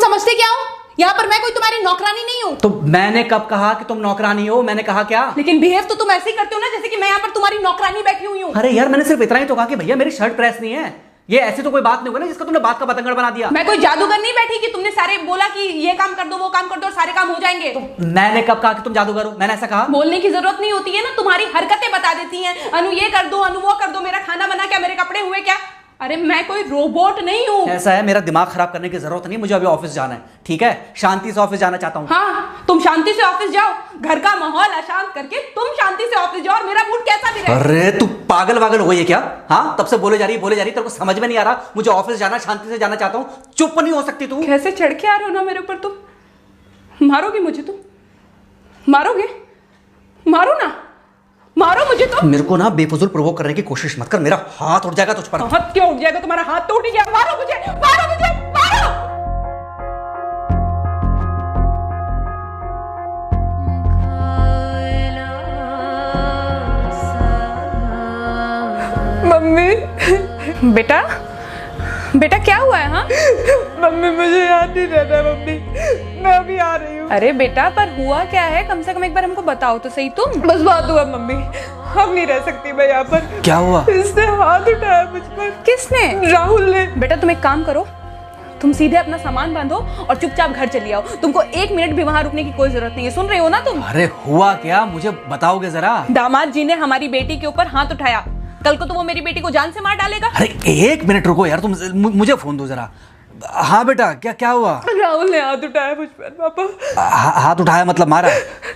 समझते क्या हो? यहाँ पर मैं कोई तुम्हारी नौकरानी नहीं हूँ। तो मैंने कब कहा कि तुम नौकरानी हो? मैंने कहा क्या? लेकिन बिहेव तो तुम ऐसे ही करते हो ना जैसे कि मैं यहाँ पर तुम्हारी नौकरानी बैठी हुई हूँ। अरे यार, मैंने सिर्फ इतना ही तो कहा कि भैया मेरी शर्ट प्रेस नहीं है। ये ऐसी तो कोई बात नहीं होगी ना जिसका तुमने बात का बतंगड़ बना दिया। मैं कोई जादूगर नहीं बैठी कि तुमने सारे बोला कि ये काम कर दो वो काम कर दो और सारे काम हो जाएंगे। तो मैंने कब कहा कि तुम जादूगर हो? मैंने ऐसा कहा? बोलने की जरूरत नहीं होती है ना, तुम्हारी हरकतें बता देती हैं। अनु ये कर दो, अनु वो कर दो, मेरा खाना बना क्या, मेरे कपड़े हुए क्या। अरे मैं कोई रोबोट नहीं हूँ। ऐसा है, मेरा दिमाग खराब करने की जरूरत नहीं, मुझे अभी ऑफिस जाना है। ठीक है, शांति से ऑफिस जाना चाहता हूँ। हाँ, तुम शांति से ऑफिस जाओ, घर का माहौल अशांत करके तुम शांति से ऑफिस जाओ और मेरा मूड कैसा भी रहे। अरे तू पागल वागल हो गई है क्या? हाँ, तब से बोले जा रही तेरे को समझ में नहीं आ रहा? मुझे ऑफिस जाना, शांति से जाना चाहता हूँ। चुप नहीं हो सकती तू? कैसे चढ़ के आ रहे हो ना मेरे ऊपर तुम। मारोगे मुझे? तुम मारोगे? मारो ना, मारो मुझे। तो मेरे को ना बेफजूल प्रोवोक करने की कोशिश मत कर, मेरा हाथ उठ जाएगा तुझ पर। हाथ क्यों उठ जाएगा? तुम्हारा हाथ तो उठ गया। मारो मुझे, मारो मुझे, मारो। मम्मी। बेटा बेटा क्या हुआ है? हाँ मम्मी मुझे याद नहीं रहता मम्मी, मैं अभी आ रही हूँ। अरे बेटा, पर हुआ क्या है? कम से कम एक बार हमको बताओ तो सही। तुम बस बात हुआ मम्मी, हम नहीं रह सकती मैं यहाँ पर। क्या हुआ? इसने हाथ उठाया मुझ पर। किसने? राहुल ने। बेटा तुम एक काम करो, तुम सीधे अपना सामान बांधो और चुपचाप घर चली आओ। तुमको 1 मिनट भी वहां रुकने की कोई जरूरत नहीं है। सुन रहे हो ना तुम? अरे हुआ क्या, मुझे बताओगे जरा? दामाद जी ने हमारी बेटी के ऊपर हाथ उठाया। कल को तो वो मेरी बेटी को जान से मार डालेगा। अरे 1 मिनट रुको यार, तुम मुझे फोन दो जरा। हाँ बेटा, क्या क्या हुआ? राहुल ने हाथ उठाया मुझ पर पापा। हाथ उठाया मतलब मारा?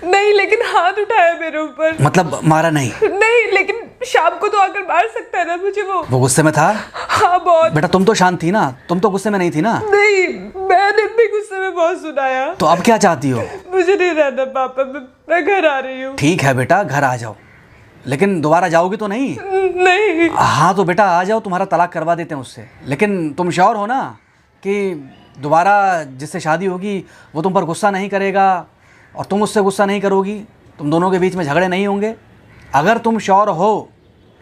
नहीं, लेकिन हाथ उठाया मेरे ऊपर। मतलब मारा नहीं? नहीं, लेकिन शाम को तो आकर मार सकता है ना मुझे वो गुस्से में था? हाँ बहुत। बेटा तुम तो शांत थी ना, तुम तो गुस्से में नहीं थी ना? नहीं, मैंने भी गुस्से में बहुत सुनाया। तो अब क्या चाहती हो? मुझे नहीं रहना पापा, मैं घर आ रही हूँ। ठीक है बेटा, घर आ जाओ, लेकिन दोबारा जाओगी तो नहीं? नहीं। हाँ तो बेटा आ जाओ, तुम्हारा तलाक करवा देते हैं उससे। लेकिन तुम श्योर हो ना कि दोबारा जिससे शादी होगी वो तुम पर गुस्सा नहीं करेगा और तुम उससे गुस्सा नहीं करोगी? तुम दोनों के बीच में झगड़े नहीं होंगे? अगर तुम श्योर हो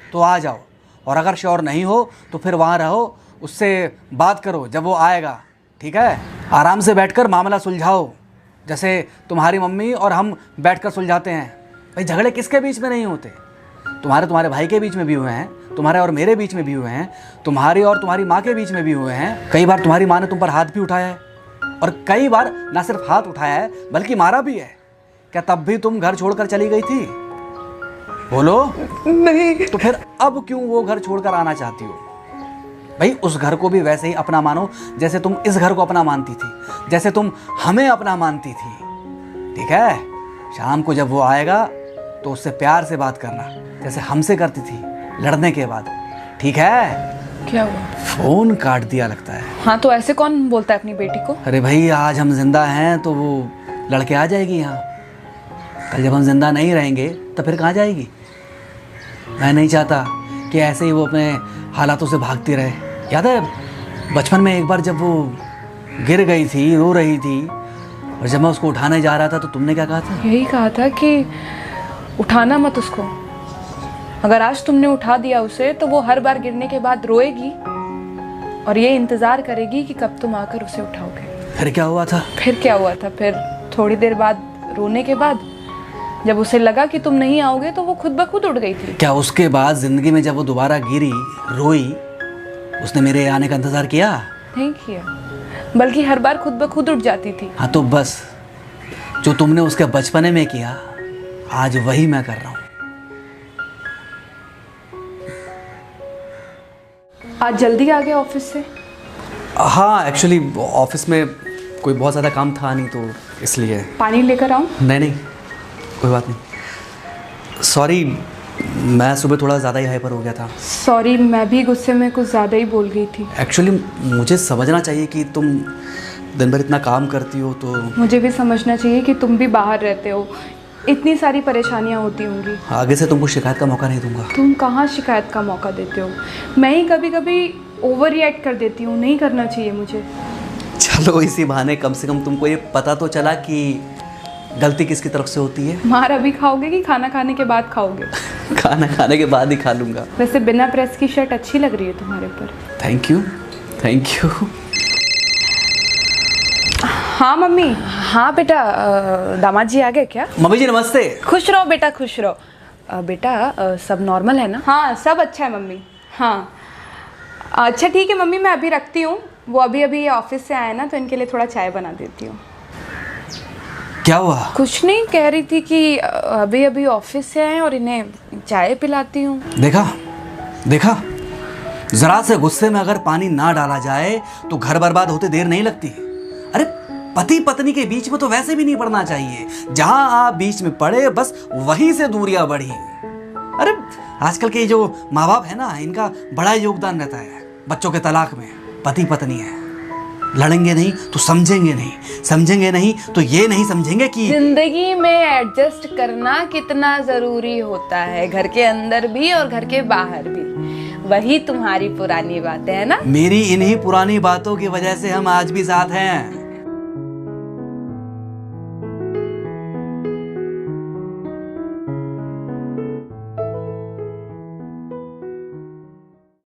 तो आ जाओ, और अगर श्योर नहीं हो तो फिर वहाँ रहो, उससे बात करो जब वो आएगा। ठीक है, आराम से बैठकर मामला सुलझाओ, जैसे तुम्हारी मम्मी और हम बैठकर सुलझाते हैं। भाई झगड़े किसके बीच में नहीं होते? तुम्हारे भाई के बीच में भी हुए हैं, तुम्हारे और मेरे बीच में भी हुए हैं, तुम्हारी और तुम्हारी माँ के बीच में भी हुए हैं। कई बार तुम्हारी माँ ने तुम पर हाथ भी उठाया है, और कई बार ना सिर्फ हाथ उठाया है बल्कि मारा भी है। क्या तब भी तुम घर छोड़कर चली गई थी? बोलो। नहीं। तो फिर अब क्यों वो घर छोड़कर आना चाहती हो? भाई उस घर को भी वैसे ही अपना मानो जैसे तुम इस घर को अपना मानती थी, जैसे तुम हमें अपना मानती थी। ठीक है, शाम को जब वो आएगा तो उससे प्यार से बात करना, जैसे हमसे करती थी लड़ने के बाद। ठीक है? क्या हुआ? फोन काट दिया लगता है। हाँ तो ऐसे कौन बोलता है अपनी बेटी को? अरे भाई आज हम जिंदा हैं तो वो लड़के आ जाएगी यहाँ, कल जब हम जिंदा नहीं रहेंगे तो फिर कहाँ जाएगी? मैं नहीं चाहता कि ऐसे ही वो अपने हालातों से भागती रहे। याद है बचपन में एक बार जब वो गिर गई थी, रो रही थी, और जब मैं उसको उठाने जा रहा था तो तुमने क्या कहा था? यही कहा था कि उठाना मत उसको। अगर आज तुमने उठा दिया उसे तो वो हर बार गिरने के बाद रोएगी और ये इंतजार करेगी कि कब तुम आकर उसे उठाओगे। फिर क्या हुआ था? फिर क्या हुआ था? फिर थोड़ी देर बाद रोने के बाद जब उसे लगा कि तुम नहीं आओगे तो वो खुद ब खुद उठ गई थी। क्या उसके बाद जिंदगी में जब वो दोबारा गिरी, रोई, उसने मेरे आने का इंतजार किया? नहीं किया, बल्कि हर बार खुद ब खुद उठ जाती थी। हाँ तो बस जो तुमने उसके बचपने में किया आज वही मैं कर रहा हूँ। आज जल्दी आ गए ऑफिस से? हाँ एक्चुअली ऑफिस में कोई बहुत ज़्यादा काम था नहीं तो इसलिए। पानी लेकर आऊँ? नहीं कोई बात नहीं, सॉरी मैं सुबह थोड़ा ज़्यादा ही हाइपर हो गया था। सॉरी, मैं भी गुस्से में कुछ ज़्यादा ही बोल गई थी। एक्चुअली मुझे समझना चाहिए कि तुम दिन भर इतना काम करती हो तो। मुझे भी समझना चाहिए कि तुम भी बाहर रहते हो, इतनी सारी परेशानियां होती होंगी। आगे से तुमको शिकायत का मौका नहीं दूंगा। तुम कहाँ शिकायत का मौका देते हो? मैं ही कभी कभी ओवर रिएक्ट कर देती हूँ, नहीं करना चाहिए मुझे। चलो इसी बहाने कम से कम तुमको ये पता तो चला कि गलती किसकी तरफ से होती है। मार अभी खाओगे कि खाना खाने के बाद खाओगे? खाना खाने के बाद ही खा लूंगा। वैसे बिना प्रेस की शर्ट अच्छी लग रही है तुम्हारे ऊपर। Thank you thank you. हाँ मम्मी। हाँ बेटा, दामाद जी आ गए क्या? मम्मी जी नमस्ते। खुश रहो बेटा, खुश रहो। बेटा सब नॉर्मल है ना? हाँ सब अच्छा है मम्मी। हाँ अच्छा ठीक है मम्मी, मैं अभी रखती हूँ। वो अभी ऑफिस से आए ना, तो इनके लिए थोड़ा चाय बना देती हूँ। क्या हुआ? कुछ नहीं, कह रही थी कि अभी ऑफिस से आए और इन्हें चाय पिलाती हूँ। देखा देखा, जरा से गुस्से में अगर पानी ना डाला जाए तो घर बर्बाद होते देर नहीं लगती। अरे पति पत्नी के बीच में तो वैसे भी नहीं पड़ना चाहिए। जहां आप बीच में पड़े बस वहीं से दूरियां बढ़ी। अरे आजकल के जो माँ बाप है ना, इनका बड़ा योगदान रहता है बच्चों के तलाक में। पति पत्नी है, लड़ेंगे नहीं तो समझेंगे नहीं, समझेंगे नहीं तो ये नहीं समझेंगे कि जिंदगी में एडजस्ट करना कितना जरूरी होता है, घर के अंदर भी और घर के बाहर भी। वही तुम्हारी पुरानी बातें है ना। मेरी इन्हीं पुरानी बातों की वजह से हम आज भी साथ हैं।